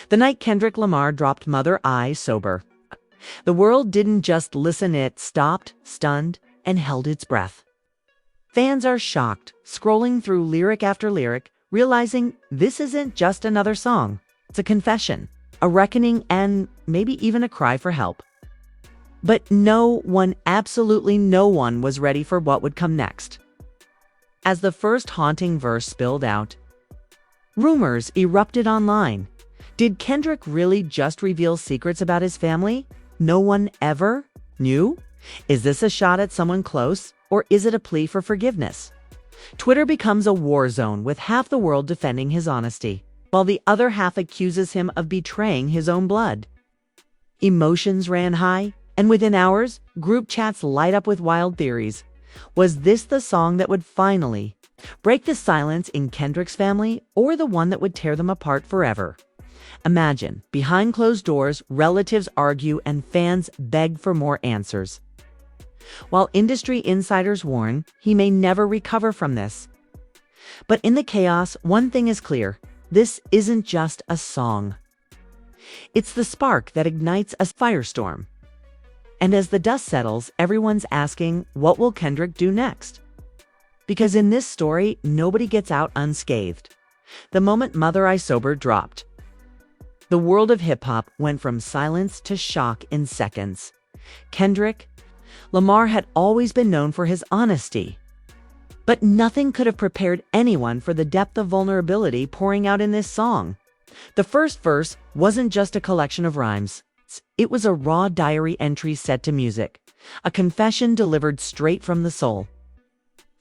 The night Kendrick Lamar dropped Mother I Sober, the world didn't just listen, it stopped, stunned, and held its breath. Fans are shocked, scrolling through lyric after lyric, realizing this isn't just another song. It's a confession, a reckoning, and maybe even a cry for help. But no one, absolutely no one, was ready for what would come next. As the first haunting verse spilled out, rumors erupted online. Did Kendrick really just reveal secrets about his family no one ever knew? Is this a shot at someone close, or is it a plea for forgiveness? Twitter becomes a war zone, with half the world defending his honesty, while the other half accuses him of betraying his own blood. Emotions ran high, and within hours, group chats light up with wild theories. Was this the song that would finally break the silence in Kendrick's family, or the one that would tear them apart forever? Imagine, behind closed doors, relatives argue and fans beg for more answers. While industry insiders warn he may never recover from this. But in the chaos, one thing is clear: this isn't just a song. It's the spark that ignites a firestorm. And as the dust settles, everyone's asking, what will Kendrick do next? Because in this story, nobody gets out unscathed. The moment Mother I Sober dropped, the world of hip-hop went from silence to shock in seconds. Kendrick Lamar had always been known for his honesty, but nothing could have prepared anyone for the depth of vulnerability pouring out in this song. The first verse wasn't just a collection of rhymes. It was a raw diary entry set to music, a confession delivered straight from the soul.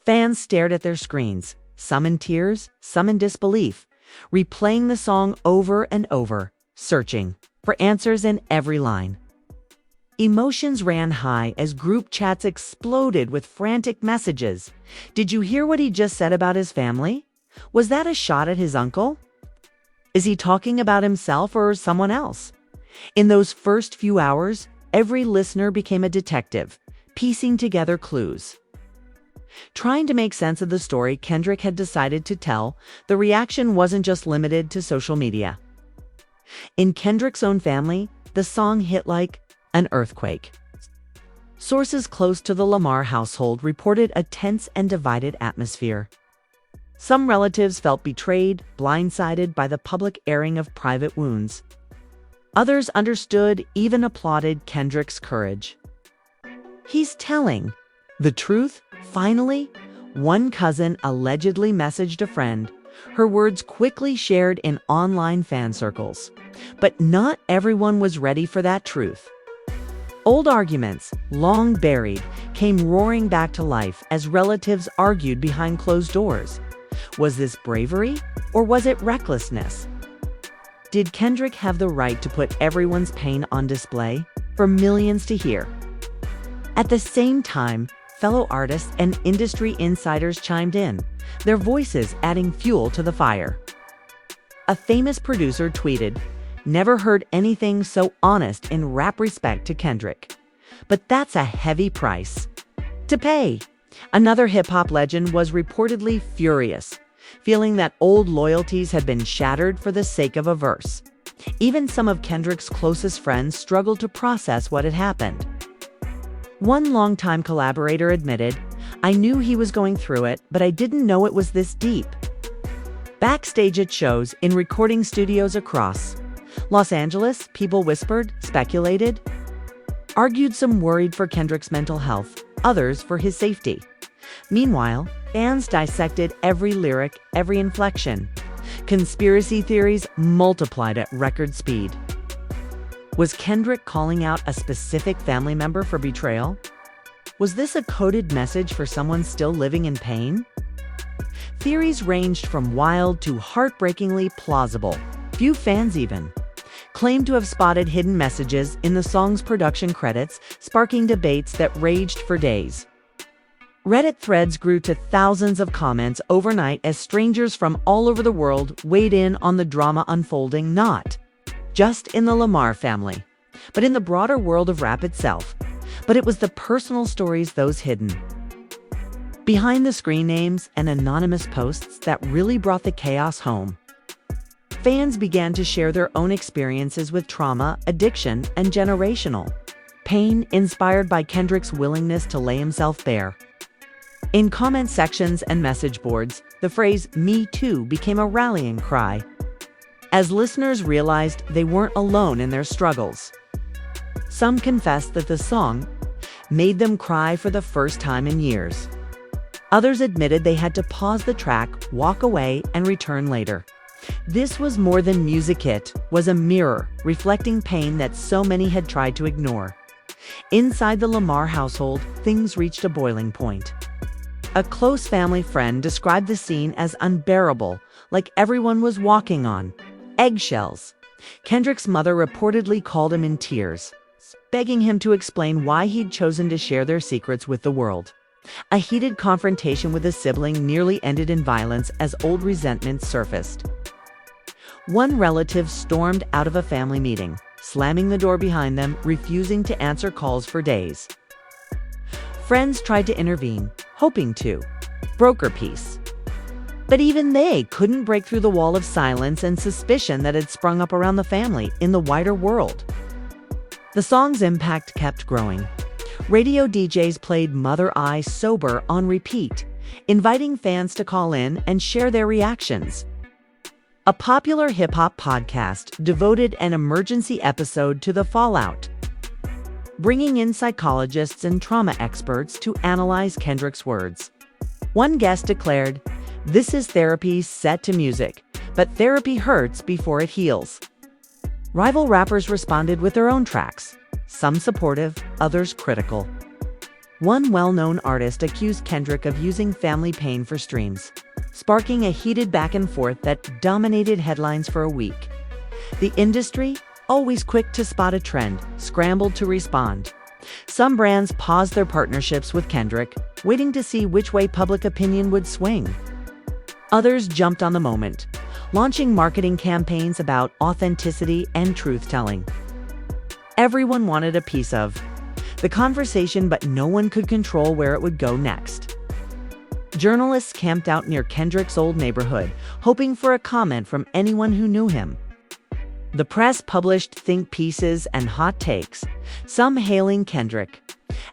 Fans stared at their screens, some in tears, some in disbelief, replaying the song over and over, searching for answers in every line. Emotions ran high as group chats exploded with frantic messages. Did you hear what he just said about his family? Was that a shot at his uncle? Is he talking about himself or someone else? In those first few hours, every listener became a detective, piecing together clues. Trying to make sense of the story Kendrick had decided to tell, the reaction wasn't just limited to social media. In Kendrick's own family, the song hit like an earthquake. Sources close to the Lamar household reported a tense and divided atmosphere. Some relatives felt betrayed, blindsided by the public airing of private wounds. Others understood, even applauded Kendrick's courage. He's telling the truth, finally. One cousin allegedly messaged a friend, her words quickly shared in online fan circles. But not everyone was ready for that truth. Old arguments, long buried, came roaring back to life as relatives argued behind closed doors. Was this bravery, or was it recklessness? Did Kendrick have the right to put everyone's pain on display for millions to hear? At the same time, fellow artists and industry insiders chimed in, their voices adding fuel to the fire. A famous producer tweeted, "Never heard anything so honest in rap respect to Kendrick." But that's a heavy price to pay. Another hip-hop legend was reportedly furious, feeling that old loyalties had been shattered for the sake of a verse. Even some of Kendrick's closest friends struggled to process what had happened. One longtime collaborator admitted, "I knew he was going through it, but I didn't know it was this deep." Backstage at shows, in recording studios across Los Angeles, people whispered, speculated, argued, some worried for Kendrick's mental health, others for his safety. Meanwhile, fans dissected every lyric, every inflection. Conspiracy theories multiplied at record speed. Was Kendrick calling out a specific family member for betrayal? Was this a coded message for someone still living in pain? Theories ranged from wild to heartbreakingly plausible. Few fans even claimed to have spotted hidden messages in the song's production credits, sparking debates that raged for days. Reddit threads grew to thousands of comments overnight as strangers from all over the world weighed in on the drama unfolding not just in the Lamar family, but in the broader world of rap itself. But it was the personal stories, those hidden behind the screen names and anonymous posts, that really brought the chaos home. Fans began to share their own experiences with trauma, addiction, and generational pain inspired by Kendrick's willingness to lay himself bare. In comment sections and message boards, the phrase "Me Too" became a rallying cry, as listeners realized they weren't alone in their struggles. Some confessed that the song made them cry for the first time in years. Others admitted they had to pause the track, walk away, and return later. This was more than music. It was a mirror reflecting pain that so many had tried to ignore. Inside the Lamar household, things reached a boiling point. A close family friend described the scene as unbearable, like everyone was walking on eggshells. Kendrick's mother reportedly called him in tears, begging him to explain why he'd chosen to share their secrets with the world. A heated confrontation with a sibling nearly ended in violence as old resentments surfaced. One relative stormed out of a family meeting, slamming the door behind them, refusing to answer calls for days. Friends tried to intervene, hoping to broker peace. But even they couldn't break through the wall of silence and suspicion that had sprung up around the family in the wider world. The song's impact kept growing. Radio DJs played "Mother I Sober" on repeat, inviting fans to call in and share their reactions. A popular hip-hop podcast devoted an emergency episode to the fallout, bringing in psychologists and trauma experts to analyze Kendrick's words. One guest declared, "This is therapy set to music, but therapy hurts before it heals." Rival rappers responded with their own tracks, some supportive, others critical. One well-known artist accused Kendrick of using family pain for streams, sparking a heated back and forth that dominated headlines for a week. The industry, always quick to spot a trend, scrambled to respond. Some brands paused their partnerships with Kendrick, waiting to see which way public opinion would swing. Others jumped on the moment, launching marketing campaigns about authenticity and truth-telling. Everyone wanted a piece of the conversation, but no one could control where it would go next. Journalists camped out near Kendrick's old neighborhood, hoping for a comment from anyone who knew him. The press published think pieces and hot takes, some hailing Kendrick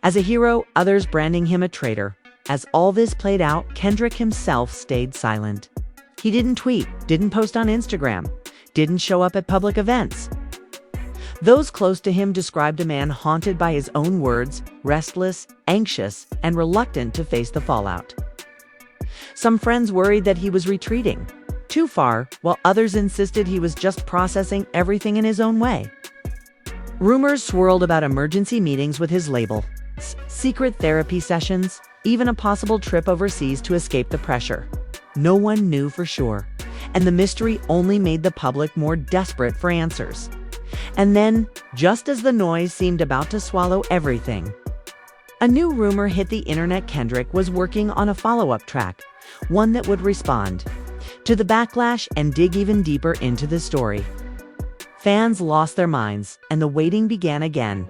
as a hero, others branding him a traitor. As all this played out, Kendrick himself stayed silent. He didn't tweet, didn't post on Instagram, didn't show up at public events. Those close to him described a man haunted by his own words, restless, anxious, and reluctant to face the fallout. Some friends worried that he was retreating too far, while others insisted he was just processing everything in his own way. Rumors swirled about emergency meetings with his label, secret therapy sessions, even a possible trip overseas to escape the pressure. No one knew for sure, and the mystery only made the public more desperate for answers. And then, just as the noise seemed about to swallow everything, a new rumor hit the internet. Kendrick was working on a follow-up track, one that would respond to the backlash and dig even deeper into the story. Fans lost their minds, and the waiting began again.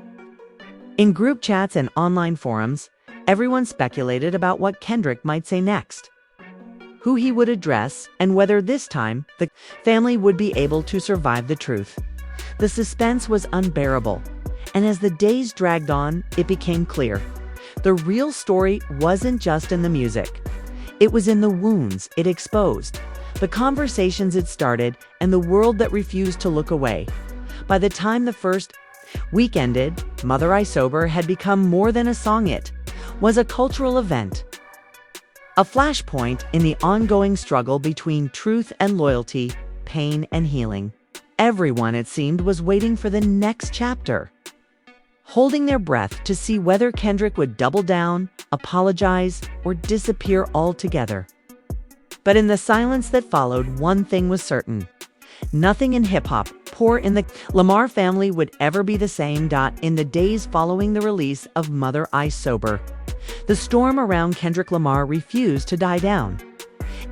In group chats and online forums, everyone speculated about what Kendrick might say next, who he would address, and whether this time the family would be able to survive the truth. The suspense was unbearable, and as the days dragged on, it became clear. The real story wasn't just in the music. It was in the wounds it exposed, the conversations it started, and the world that refused to look away. By the time the first week ended, "Mother I Sober" had become more than a song. It was a cultural event, a flashpoint in the ongoing struggle between truth and loyalty, pain and healing. Everyone, it seemed, was waiting for the next chapter, holding their breath to see whether Kendrick would double down, apologize, or disappear altogether. But in the silence that followed, one thing was certain. Nothing in hip-hop, or in the Lamar family, would ever be the same. In the days following the release of "Mother I Sober," the storm around Kendrick Lamar refused to die down.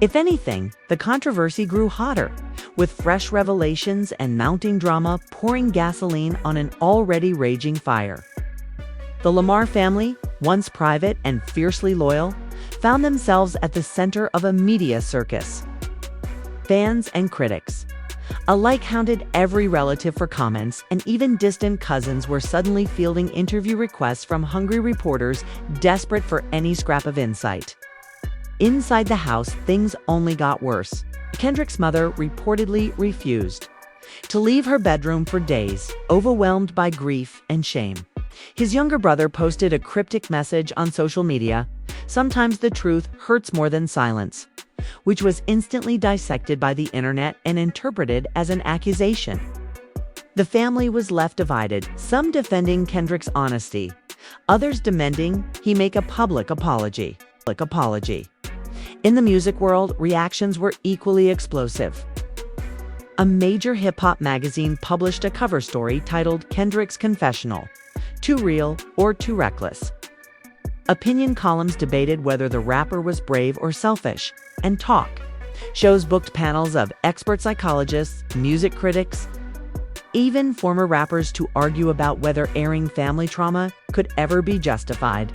If anything, the controversy grew hotter, with fresh revelations and mounting drama pouring gasoline on an already raging fire. The Lamar family, once private and fiercely loyal, found themselves at the center of a media circus. Fans and critics, Alike hounded every relative for comments, and even distant cousins were suddenly fielding interview requests from hungry reporters desperate for any scrap of insight. Inside the house, things only got worse. Kendrick's mother reportedly refused to leave her bedroom for days, overwhelmed by grief and shame. His younger brother posted a cryptic message on social media, "Sometimes the truth hurts more than silence," which was instantly dissected by the internet and interpreted as an accusation. The family was left divided, some defending Kendrick's honesty, others demanding he make a public apology. In the music world, reactions were equally explosive. A major hip-hop magazine published a cover story titled "Kendrick's Confessional: Too Real or Too Reckless?" Opinion columns debated whether the rapper was brave or selfish, and talk shows booked panels of expert psychologists, music critics, even former rappers to argue about whether airing family trauma could ever be justified.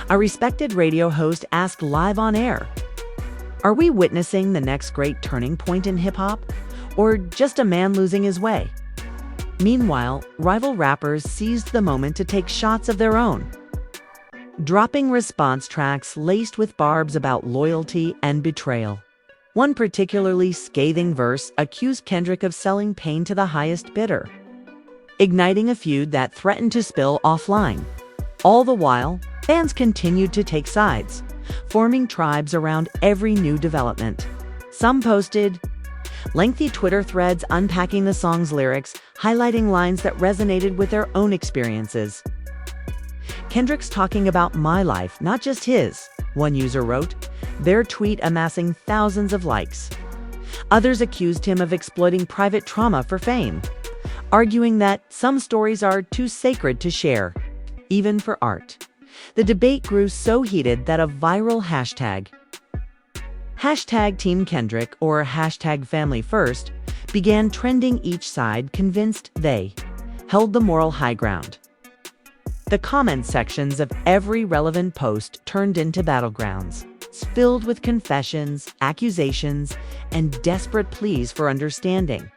A respected radio host asked live on air, "Are we witnessing the next great turning point in hip-hop, or just a man losing his way?" Meanwhile, rival rappers seized the moment to take shots of their own, dropping response tracks laced with barbs about loyalty and betrayal. One particularly scathing verse accused Kendrick of selling pain to the highest bidder, igniting a feud that threatened to spill offline. All the while, fans continued to take sides, forming tribes around every new development. Some posted lengthy Twitter threads unpacking the song's lyrics, highlighting lines that resonated with their own experiences. "Kendrick's talking about my life, not just his," one user wrote, their tweet amassing thousands of likes. Others accused him of exploiting private trauma for fame, arguing that some stories are too sacred to share, even for art. The debate grew so heated that a viral hashtag Team Kendrick or hashtag Family First began trending, each side convinced they held the moral high ground. The comment sections of every relevant post turned into battlegrounds, filled with confessions, accusations, and desperate pleas for understanding.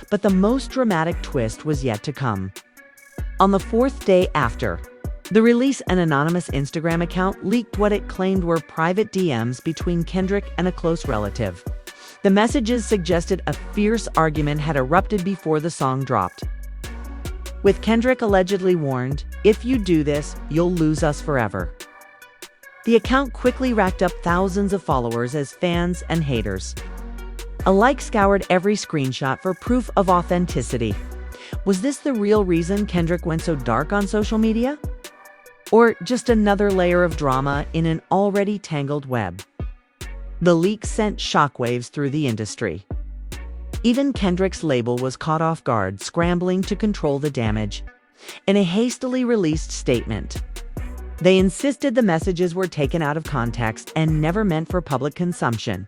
But the most dramatic twist was yet to come. On the fourth day after the release, an anonymous Instagram account leaked what it claimed were private DMs between Kendrick and a close relative. The messages suggested a fierce argument had erupted before the song dropped, with Kendrick allegedly warned, "If you do this, you'll lose us forever." The account quickly racked up thousands of followers as fans and haters alike scoured every screenshot for proof of authenticity. Was this the real reason Kendrick went so dark on social media? Or just another layer of drama in an already tangled web? The leak sent shockwaves through the industry. Even Kendrick's label was caught off guard, scrambling to control the damage. In a hastily released statement, they insisted the messages were taken out of context and never meant for public consumption.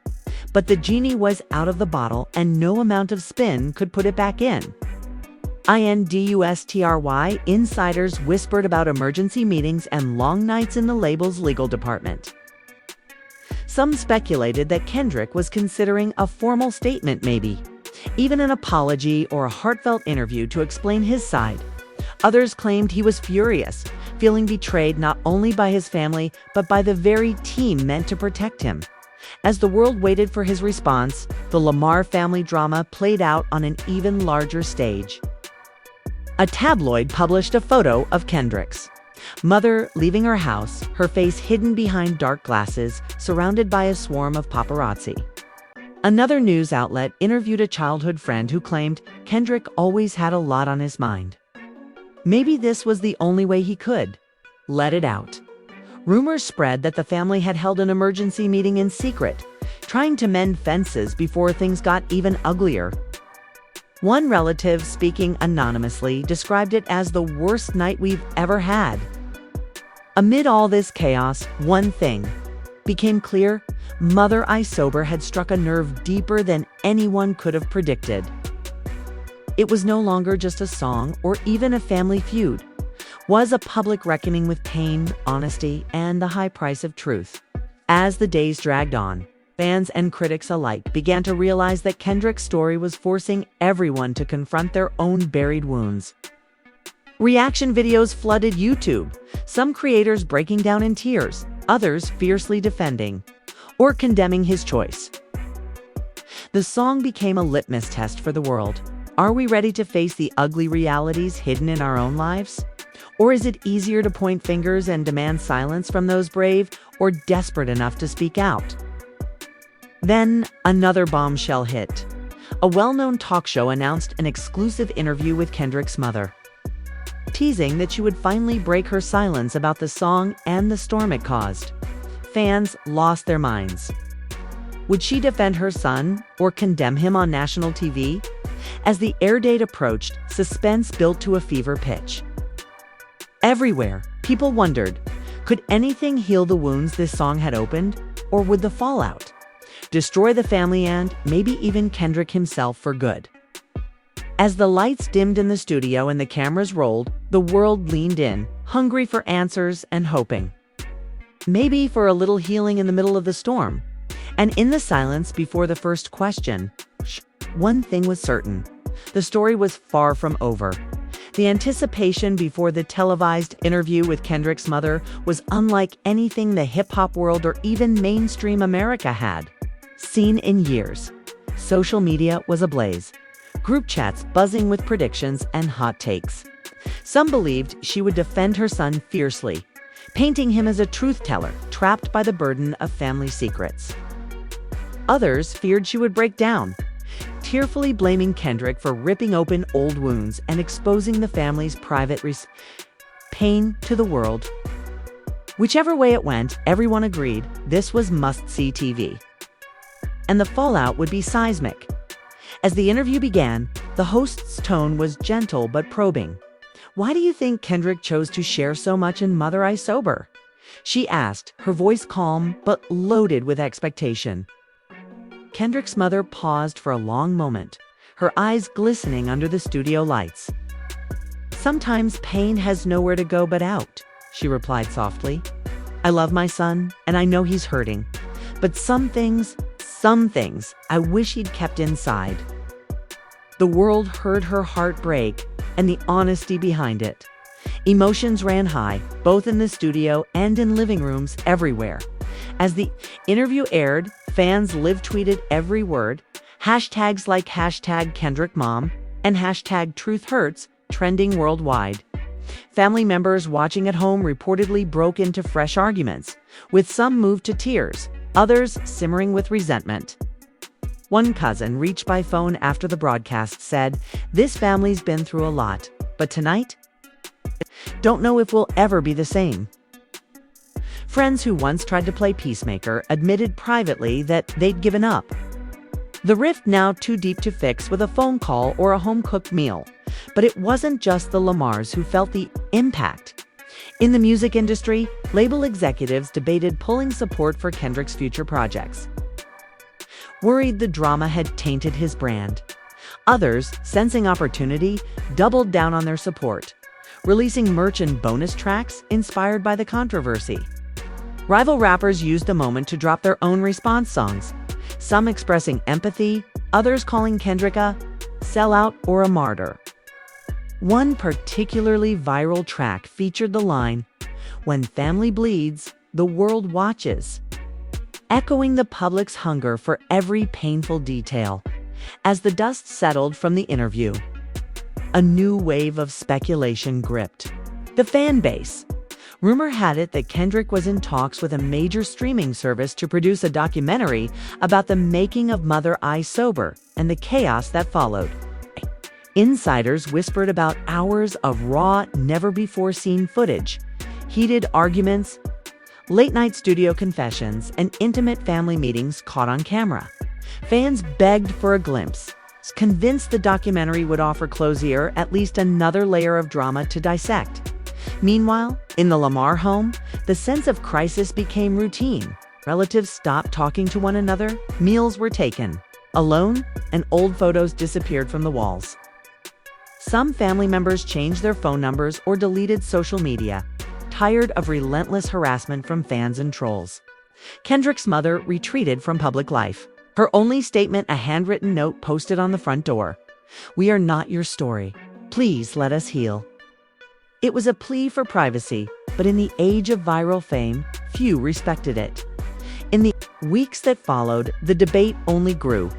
But the genie was out of the bottle, and no amount of spin could put it back in. Insiders whispered about emergency meetings and long nights in the label's legal department. Some speculated that Kendrick was considering a formal statement, maybe even an apology or a heartfelt interview to explain his side. Others claimed he was furious, feeling betrayed not only by his family but by the very team meant to protect him. As the world waited for his response, the Lamar family drama played out on an even larger stage. A tabloid published a photo of Kendrick's mother leaving her house, her face hidden behind dark glasses, surrounded by a swarm of paparazzi. Another news outlet interviewed a childhood friend who claimed Kendrick always had a lot on his mind. Maybe this was the only way he could let it out. Rumors spread that the family had held an emergency meeting in secret, trying to mend fences before things got even uglier. One relative, speaking anonymously, described it as the worst night we've ever had. Amid all this chaos, one thing became clear: Mother I Sober had struck a nerve deeper than anyone could have predicted. It was no longer just a song or even a family feud, was a public reckoning with pain, honesty, and the high price of truth. As the days dragged on, Fans and critics alike began to realize that Kendrick's story was forcing everyone to confront their own buried wounds. Reaction videos flooded YouTube, some creators breaking down in tears, others fiercely defending or condemning his choice. The song became a litmus test for the world. Are we ready to face the ugly realities hidden in our own lives? Or is it easier to point fingers and demand silence from those brave or desperate enough to speak out? Then, another bombshell hit. A well-known talk show announced an exclusive interview with Kendrick's mother, teasing that she would finally break her silence about the song and the storm it caused. Fans lost their minds. Would she defend her son or condemn him on national TV? As the air date approached, suspense built to a fever pitch. Everywhere, people wondered, could anything heal the wounds this song had opened, or would the fallout destroy the family and maybe even Kendrick himself for good? As the lights dimmed in the studio and the cameras rolled, the world leaned in, hungry for answers and hoping. Maybe for a little healing in the middle of the storm. And in the silence before the first question, one thing was certain. The story was far from over. The anticipation before the televised interview with Kendrick's mother was unlike anything the hip-hop world or even mainstream America had seen in years. Social media was ablaze. Group chats buzzing with predictions and hot takes. Some believed she would defend her son fiercely, painting him as a truth-teller trapped by the burden of family secrets. Others feared she would break down, tearfully blaming Kendrick for ripping open old wounds and exposing the family's private pain to the world. Whichever way it went, everyone agreed this was must-see TV. And the fallout would be seismic. As the interview began, the host's tone was gentle but probing. "Why do you think Kendrick chose to share so much in Mother I Sober?" she asked, her voice calm but loaded with expectation. Kendrick's mother paused for a long moment, her eyes glistening under the studio lights. "Sometimes pain has nowhere to go but out," she replied softly. "I love my son, and I know he's hurting. But some things I wish he'd kept inside." The world heard her heart break and the honesty behind it. Emotions ran high, both in the studio and in living rooms everywhere. As the interview aired, fans live-tweeted every word, hashtags like #KendrickMom and #TruthHurts trending worldwide. Family members watching at home reportedly broke into fresh arguments, with some moved to tears, others simmering with resentment. One cousin reached by phone after the broadcast said, "This family's been through a lot, but tonight, don't know if we'll ever be the same." Friends who once tried to play peacemaker admitted privately that they'd given up. The rift now too deep to fix with a phone call or a home-cooked meal. But it wasn't just the Lamars who felt the impact. In the music industry, label executives debated pulling support for Kendrick's future projects, worried the drama had tainted his brand. Others, sensing opportunity, doubled down on their support, releasing merch and bonus tracks inspired by the controversy. Rival rappers used the moment to drop their own response songs, some expressing empathy, others calling Kendrick a sellout or a martyr. One particularly viral track featured the line, "When family bleeds, the world watches," echoing the public's hunger for every painful detail. As the dust settled from the interview, a new wave of speculation gripped the fan base. Rumor had it that Kendrick was in talks with a major streaming service to produce a documentary about the making of Mother I Sober and the chaos that followed. Insiders whispered about hours of raw, never-before-seen footage, heated arguments, late-night studio confessions, and intimate family meetings caught on camera. Fans begged for a glimpse, convinced the documentary would offer closure, at least another layer of drama to dissect. Meanwhile, in the Lamar home, the sense of crisis became routine. Relatives stopped talking to one another, meals were taken alone, and old photos disappeared from the walls. Some family members changed their phone numbers or deleted social media, tired of relentless harassment from fans and trolls. Kendrick's mother retreated from public life. Her only statement, a handwritten note posted on the front door. "We are not your story. Please let us heal." It was a plea for privacy, but in the age of viral fame, few respected it. In the weeks that followed, the debate only grew.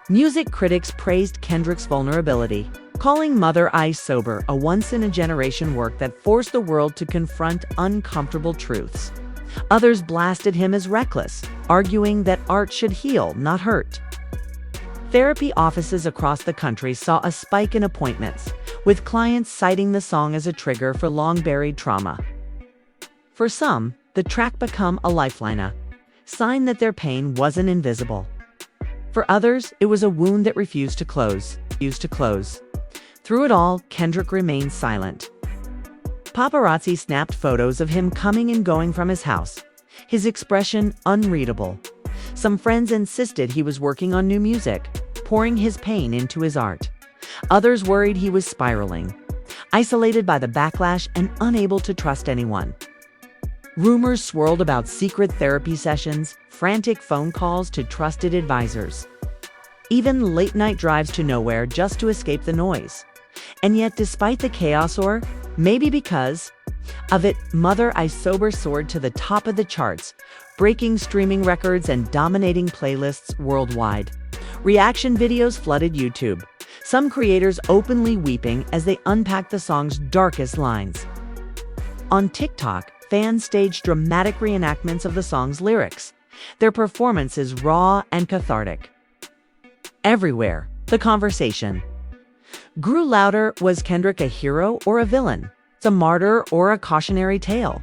Music critics praised Kendrick's vulnerability, calling Mother I Sober a once-in-a-generation work that forced the world to confront uncomfortable truths. Others blasted him as reckless, arguing that art should heal, not hurt. Therapy offices across the country saw a spike in appointments, with clients citing the song as a trigger for long-buried trauma. For some, the track became a lifeline, a sign that their pain wasn't invisible. For others, it was a wound that refused to close. Through it all, Kendrick remained silent. Paparazzi snapped photos of him coming and going from his house, his expression unreadable. Some friends insisted he was working on new music, pouring his pain into his art. Others worried he was spiraling, isolated by the backlash and unable to trust anyone. Rumors swirled about secret therapy sessions, frantic phone calls to trusted advisors, even late-night drives to nowhere just to escape the noise. And yet, despite the chaos, or maybe because of it, Mother I Sober soared to the top of the charts, breaking streaming records and dominating playlists worldwide. Reaction videos flooded YouTube, some creators openly weeping as they unpacked the song's darkest lines. On TikTok, fans staged dramatic reenactments of the song's lyrics, their performances raw and cathartic. Everywhere, the conversation grew louder. Was Kendrick a hero or a villain? A martyr or a cautionary tale?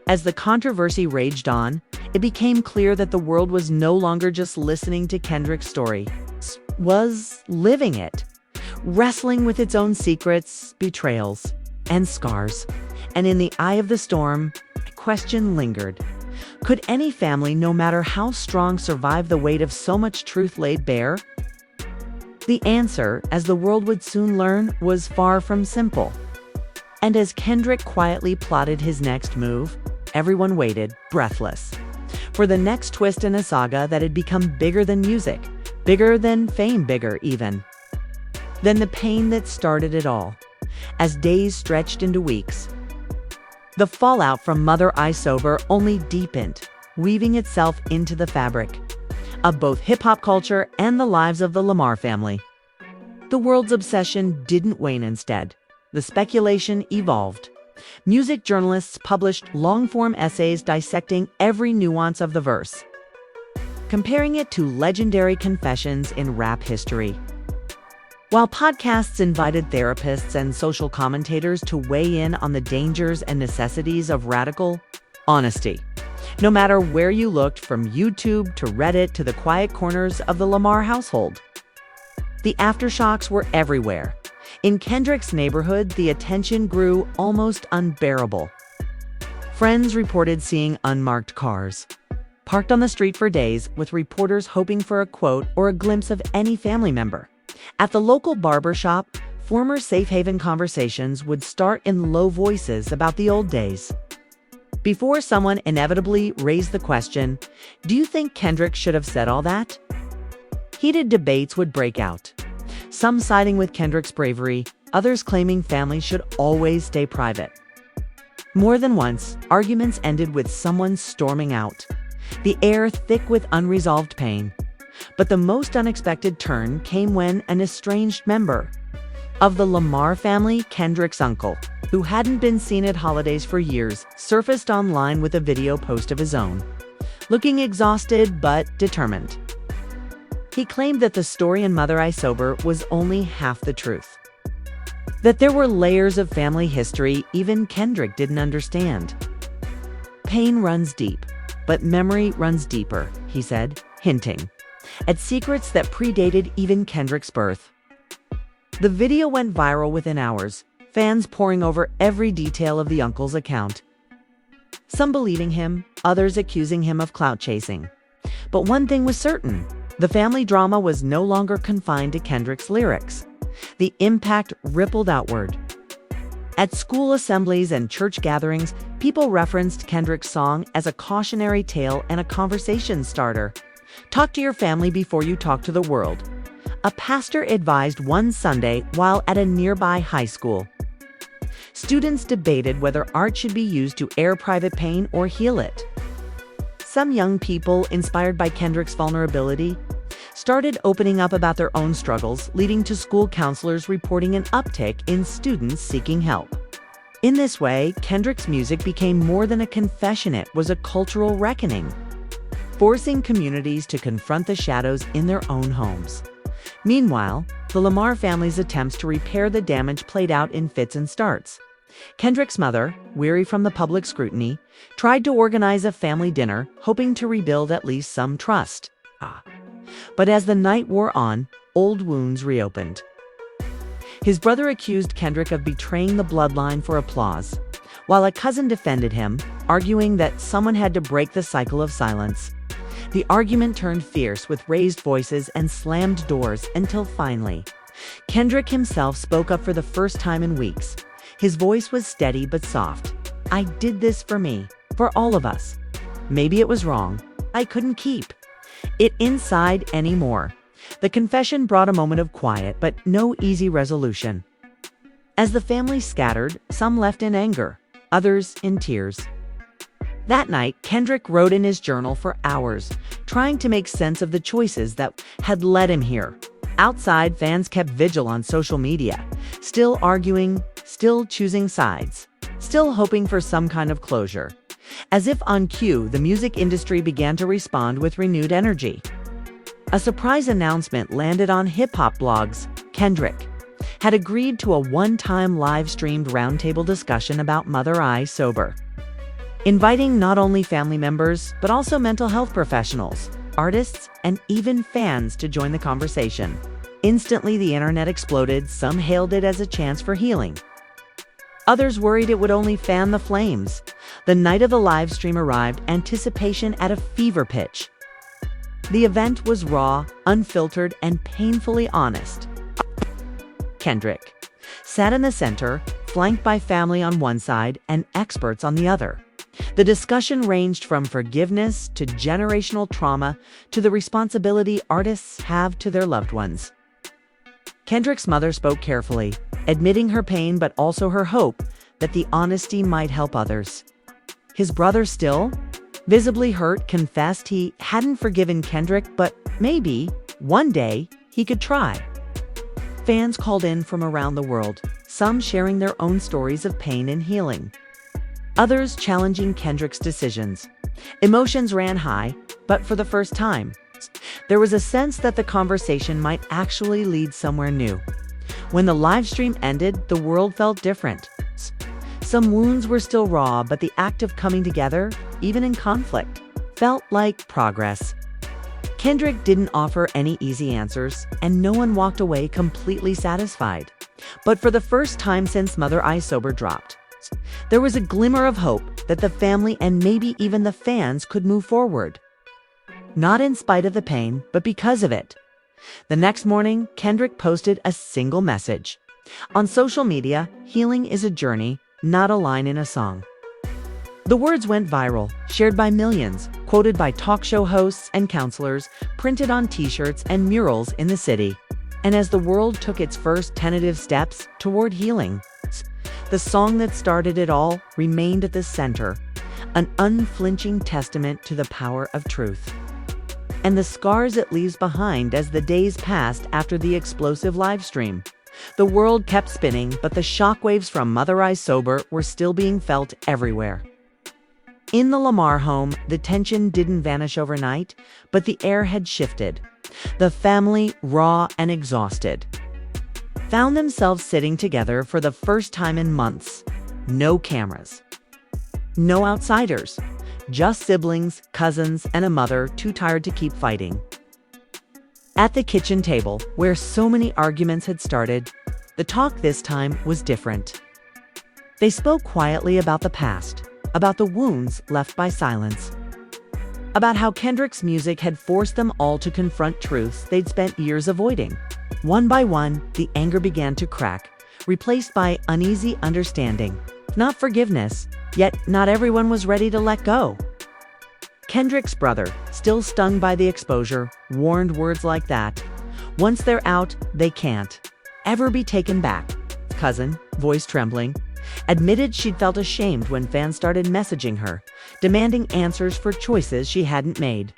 As the controversy raged on, it became clear that the world was no longer just listening to Kendrick's story, was living it, wrestling with its own secrets, betrayals, and scars. And in the eye of the storm, a question lingered. Could any family, no matter how strong, survive the weight of so much truth laid bare? The answer, as the world would soon learn, was far from simple. And as Kendrick quietly plotted his next move, everyone waited, breathless, for the next twist in a saga that had become bigger than music, bigger than fame, bigger even than the pain that started it all. As days stretched into weeks, the fallout from Mother I Sober only deepened, weaving itself into the fabric of both hip-hop culture and the lives of the Lamar family. The world's obsession didn't wane. Instead, the speculation evolved. Music journalists published long-form essays dissecting every nuance of the verse, comparing it to legendary confessions in rap history. While podcasts invited therapists and social commentators to weigh in on the dangers and necessities of radical honesty. No matter where you looked, from YouTube to Reddit to the quiet corners of the Lamar household, the aftershocks were everywhere. In Kendrick's neighborhood, the attention grew almost unbearable. Friends reported seeing unmarked cars parked on the street for days, with reporters hoping for a quote or a glimpse of any family member. At the local barber shop, former safe haven conversations would start in low voices about the old days, before someone inevitably raised the question, "Do you think Kendrick should have said all that?" Heated debates would break out, some siding with Kendrick's bravery, others claiming families should always stay private. More than once, arguments ended with someone storming out, the air thick with unresolved pain. But the most unexpected turn came when an estranged member of the Lamar family, Kendrick's uncle, who hadn't been seen at holidays for years, surfaced online with a video post of his own, looking exhausted but determined. He claimed that the story in Mother I Sober was only half the truth, that there were layers of family history even Kendrick didn't understand. "Pain runs deep, but memory runs deeper," he said, hinting at secrets that predated even Kendrick's birth. The video went viral within hours, fans poring over every detail of the uncle's account. Some believing him, others accusing him of clout chasing. But one thing was certain: the family drama was no longer confined to Kendrick's lyrics. The impact rippled outward. At school assemblies and church gatherings, people referenced Kendrick's song as a cautionary tale and a conversation starter. Talk to your family before you talk to the world. A pastor advised one Sunday while at a nearby high school. Students debated whether art should be used to air private pain or heal it. Some young people, inspired by Kendrick's vulnerability, started opening up about their own struggles, leading to school counselors reporting an uptick in students seeking help. In this way, Kendrick's music became more than a confession, it was a cultural reckoning, forcing communities to confront the shadows in their own homes. Meanwhile, the Lamar family's attempts to repair the damage played out in fits and starts. Kendrick's mother, weary from the public scrutiny, tried to organize a family dinner, hoping to rebuild at least some trust. But as the night wore on, old wounds reopened. His brother accused Kendrick of betraying the bloodline for applause, while a cousin defended him, arguing that someone had to break the cycle of silence. The argument turned fierce with raised voices and slammed doors until finally, Kendrick himself spoke up for the first time in weeks. His voice was steady but soft. "I did this for me, for all of us. Maybe it was wrong. I couldn't keep it inside anymore." The confession brought a moment of quiet, but no easy resolution. As the family scattered, some left in anger, others in tears. That night, Kendrick wrote in his journal for hours, trying to make sense of the choices that had led him here. Outside, fans kept vigil on social media, still arguing, still choosing sides, still hoping for some kind of closure. As if on cue, the music industry began to respond with renewed energy. A surprise announcement landed on hip-hop blogs. Kendrick had agreed to a one-time live-streamed roundtable discussion about Mother I Sober, inviting not only family members, but also mental health professionals, artists, and even fans to join the conversation. Instantly, the internet exploded. Some hailed it as a chance for healing. Others worried it would only fan the flames. The night of the live stream arrived, anticipation at a fever pitch. The event was raw, unfiltered, and painfully honest. Kendrick sat in the center, flanked by family on one side and experts on the other. The discussion ranged from forgiveness to generational trauma to the responsibility artists have to their loved ones. Kendrick's mother spoke carefully, admitting her pain but also her hope that the honesty might help others. His brother, still visibly hurt, confessed he hadn't forgiven Kendrick, but maybe one day he could try. Fans called in from around the world, some sharing their own stories of pain and healing, others challenging Kendrick's decisions. Emotions ran high, but for the first time, there was a sense that the conversation might actually lead somewhere new. When the live stream ended, the world felt different. Some wounds were still raw, but the act of coming together, even in conflict, felt like progress. Kendrick didn't offer any easy answers, and no one walked away completely satisfied. But for the first time since Mother I Sober dropped, there was a glimmer of hope that the family and maybe even the fans could move forward. Not in spite of the pain, but because of it. The next morning, Kendrick posted a single message. On social media, "Healing is a journey, not a line in a song." The words went viral, shared by millions, quoted by talk show hosts and counselors, printed on t-shirts and murals in the city. And as the world took its first tentative steps toward healing, the song that started it all remained at the center, an unflinching testament to the power of truth. And the scars it leaves behind as the days passed after the explosive livestream. The world kept spinning, but the shockwaves from Mother I Sober were still being felt everywhere. In the Lamar home, the tension didn't vanish overnight, but the air had shifted. The family, raw and exhausted, found themselves sitting together for the first time in months. No cameras, no outsiders, just siblings, cousins, and a mother too tired to keep fighting. At the kitchen table, where so many arguments had started, the talk this time was different. They spoke quietly about the past, about the wounds left by silence, about how Kendrick's music had forced them all to confront truths they'd spent years avoiding. One by one, the anger began to crack, replaced by uneasy understanding. Not forgiveness, yet not everyone was ready to let go. Kendrick's brother, still stung by the exposure, warned words like that. Once they're out, they can't ever be taken back. Cousin, voice trembling, admitted she'd felt ashamed when fans started messaging her, demanding answers for choices she hadn't made.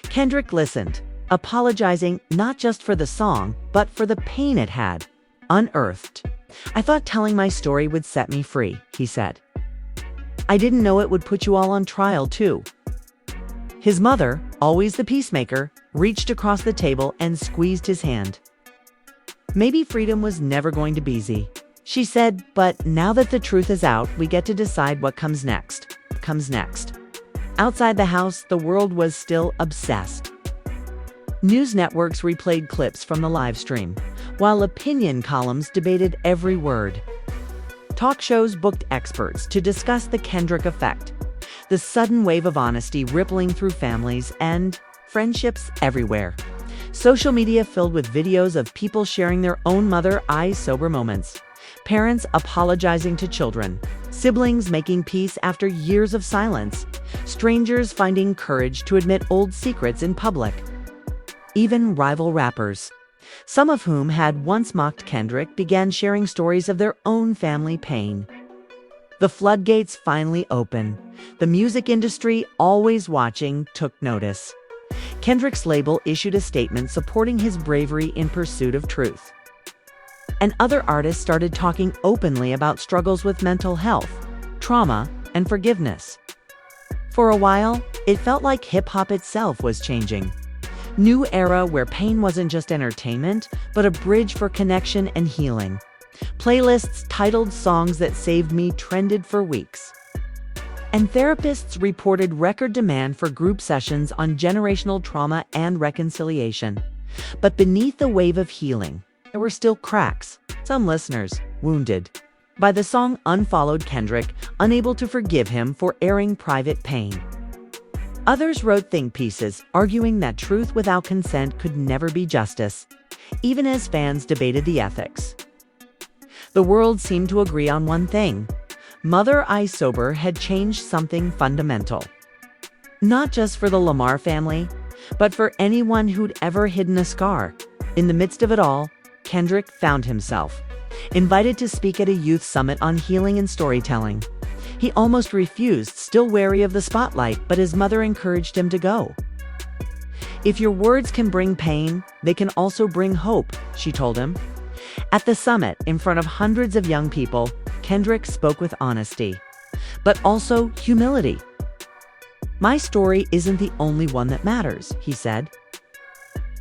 Kendrick listened, apologizing not just for the song, but for the pain it had. Unearthed. "I thought telling my story would set me free," he said. "I didn't know it would put you all on trial, too." His mother, always the peacemaker, reached across the table and squeezed his hand. "Maybe freedom was never going to be easy," she said, "but now that the truth is out, we get to decide what comes next." Outside the house, the world was still obsessed. News networks replayed clips from the live stream, while opinion columns debated every word. Talk shows booked experts to discuss the Kendrick effect, the sudden wave of honesty rippling through families and friendships everywhere. Social media filled with videos of people sharing their own mother eyes sober moments, parents apologizing to children, siblings making peace after years of silence, strangers finding courage to admit old secrets in public. Even rival rappers, some of whom had once mocked Kendrick, began sharing stories of their own family pain. The floodgates finally opened. The music industry, always watching, took notice. Kendrick's label issued a statement supporting his bravery in pursuit of truth. And other artists started talking openly about struggles with mental health, trauma, and forgiveness. For a while, it felt like hip-hop itself was changing. New era where pain wasn't just entertainment, but a bridge for connection and healing. Playlists titled "Songs That Saved Me" trended for weeks. And therapists reported record demand for group sessions on generational trauma and reconciliation. But beneath the wave of healing, there were still cracks. Some listeners, wounded by the song, unfollowed Kendrick, unable to forgive him for airing private pain. Others wrote think pieces, arguing that truth without consent could never be justice, even as fans debated the ethics. The world seemed to agree on one thing: Mother I Sober had changed something fundamental. Not just for the Lamar family, but for anyone who'd ever hidden a scar. In the midst of it all, Kendrick found himself invited to speak at a youth summit on healing and storytelling. He almost refused, still wary of the spotlight, but his mother encouraged him to go. "If your words can bring pain, they can also bring hope," she told him. At the summit, in front of hundreds of young people, Kendrick spoke with honesty, but also humility. "My story isn't the only one that matters," he said.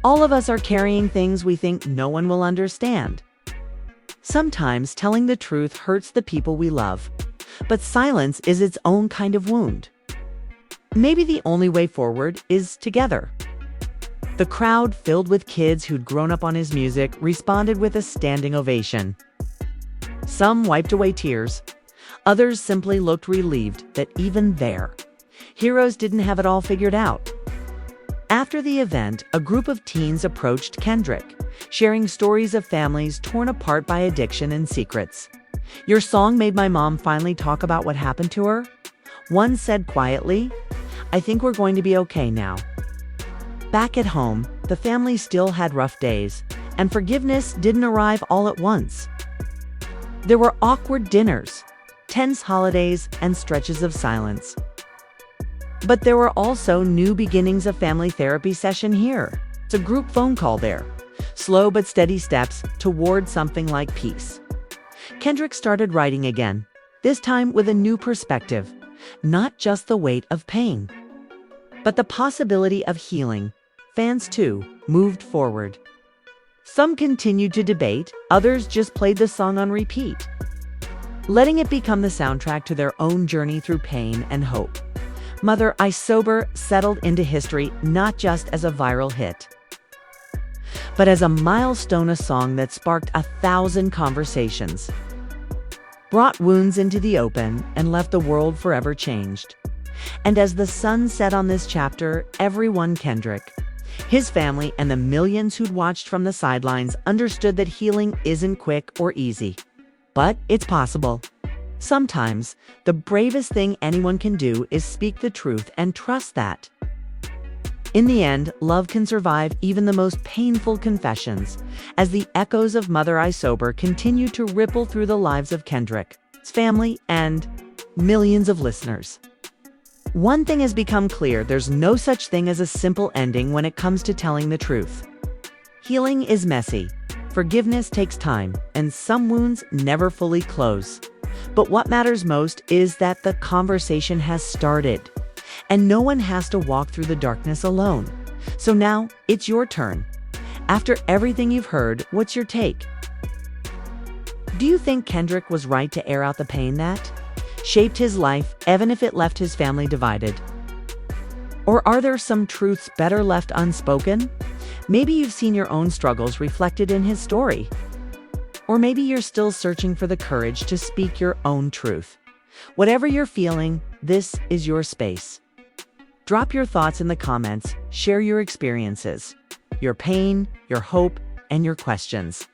"All of us are carrying things we think no one will understand. Sometimes telling the truth hurts the people we love, but silence is its own kind of wound. Maybe the only way forward is together." The crowd, filled with kids who'd grown up on his music, responded with a standing ovation. Some wiped away tears. Others simply looked relieved that even their heroes didn't have it all figured out. After the event, a group of teens approached Kendrick, sharing stories of families torn apart by addiction and secrets. "Your song made my mom finally talk about what happened to her," one said quietly. "I think we're going to be okay now." Back at home, the family still had rough days, and forgiveness didn't arrive all at once. There were awkward dinners, tense holidays, and stretches of silence. But there were also new beginnings of family therapy session here. It's a group phone call there. Slow but steady steps toward something like peace. Kendrick started writing again, this time with a new perspective, not just the weight of pain, but the possibility of healing. Fans, too, moved forward. Some continued to debate, others just played the song on repeat, letting it become the soundtrack to their own journey through pain and hope. Mother I Sober settled into history not just as a viral hit, but as a milestone, a song that sparked 1,000 conversations, brought wounds into the open, and left the world forever changed. And as the sun set on this chapter, everyone Kendrick, His family and the millions who'd watched from the sidelines understood that healing isn't quick or easy. But it's possible. Sometimes, the bravest thing anyone can do is speak the truth and trust that. In the end, love can survive even the most painful confessions, as the echoes of Mother I Sober continue to ripple through the lives of Kendrick, his family, and millions of listeners. One thing has become clear: there's no such thing as a simple ending when it comes to telling the truth. Healing is messy, forgiveness takes time, and some wounds never fully close. But what matters most is that the conversation has started, and no one has to walk through the darkness alone. So now, it's your turn. After everything you've heard, what's your take? Do you think Kendrick was right to air out the pain that shaped his life, even if it left his family divided? Or are there some truths better left unspoken? Maybe you've seen your own struggles reflected in his story. Or maybe you're still searching for the courage to speak your own truth. Whatever you're feeling, this is your space. Drop your thoughts in the comments, share your experiences, your pain, your hope, and your questions.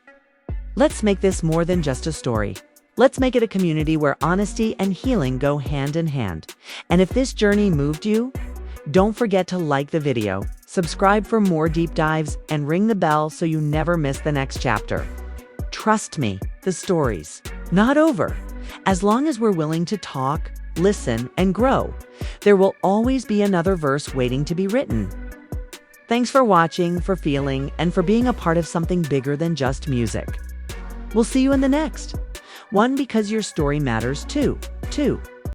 Let's make this more than just a story. Let's make it a community where honesty and healing go hand in hand. And if this journey moved you, don't forget to like the video, subscribe for more deep dives, and ring the bell so you never miss the next chapter. Trust me, the story's not over. As long as we're willing to talk, listen, and grow, there will always be another verse waiting to be written. Thanks for watching, for feeling, and for being a part of something bigger than just music. We'll see you in the next one, because your story matters too.